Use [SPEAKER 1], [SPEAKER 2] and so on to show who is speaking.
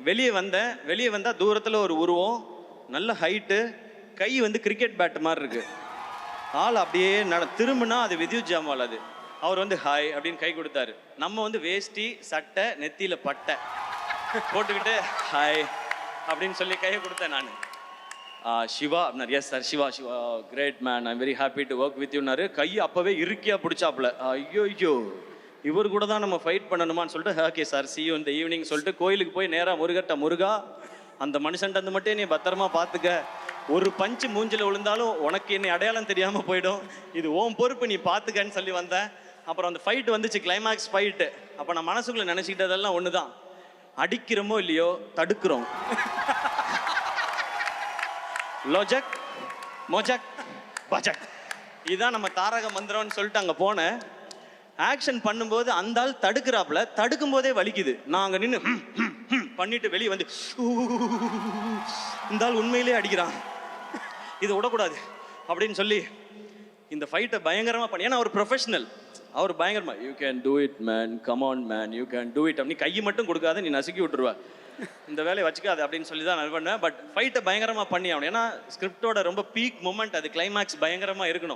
[SPEAKER 1] வெளியே வந்தா தூரத்துல ஒரு உருவம், நல்ல ஹைட்டு, கை வந்து கிரிக்கெட் பேட் மாதிரி இருக்கு. ஆள் அப்படியே திரும்பினா அது வித்யுத் ஜாமால். அது அவர் வந்து ஹாய் அப்படின்னு கை கொடுத்தாரு. நம்ம வந்து வேஷ்டி சட்டை நெத்தியில பட்டை போட்டுக்கிட்டு ஹாய் அப்படின்னு சொல்லி கையை கொடுத்தேன் நான். சிவா அப்படின்னாரு. Yes sir, Siva great man, I'm very happy to work with யூனாரு. கை அப்பவே இருக்கியா பிடிச்சாப்புல. ஐயோ இவர் கூட தான் நம்ம ஃபைட் பண்ணணுமான்னு சொல்லிட்டு ஓகே சார் சி யூ இந்த ஈவினிங் சொல்லிட்டு கோயிலுக்கு போய் நேராக முருகா அந்த மனுஷன்ட்டு மட்டும் நீ பத்திரமா பார்த்துக்க. ஒரு பஞ்சு மூஞ்சில் விழுந்தாலும் உனக்கு என்னை அடையாளம் தெரியாமல் போயிடும். இது ஓம் பொறுப்பு, நீ பார்த்துக்கன்னு சொல்லி வந்தேன். அப்புறம் அந்த ஃபைட் வந்துச்சு, கிளைமேக்ஸ் ஃபைட்டு. அப்போ நான் மனசுக்குள்ளே நினச்சிக்கிட்டதெல்லாம் ஒன்று தான், அடிக்கிறோமோ இல்லையோ தடுக்கிறோம். லோஜக் மோஜக் பஜக், இதுதான் நம்ம தாரக மந்திரம்னு சொல்லிட்டு அங்கே போனேன். ஆக்ஷன் பண்ணும்போது அந்த ஆள் தடுக்கிறாப்புல, தடுக்கும் போதே வலிக்குது. நான் அங்கே நின்று பண்ணிட்டு வெளியே வந்து இந்த ஆள் உண்மையிலே அடிக்கிறான், இதை விடக்கூடாது அப்படின்னு சொல்லி இந்த ஃபைட்டை பயங்கரமாக பண்ணி. ஏன்னா அவர் ப்ரொஃபஷனல், அவர் பயங்கரமா you can do it man, come on man, you can do it. நீ கையை மட்டும் கொடுக்காத, நீ நசுக்கி விட்டுருவ, இந்த வேலையை வச்சுக்காது அப்படின்னு சொல்லி தான் நான் பண்ணேன். பட் ஃபைட்டை பயங்கரமாக பண்ணி ஆகணும். ஏன்னா ஸ்கிரிப்டோட ரொம்ப பீக் மூமெண்ட் அது, கிளைமேக்ஸ் பயங்கரமாக இருக்கணும்.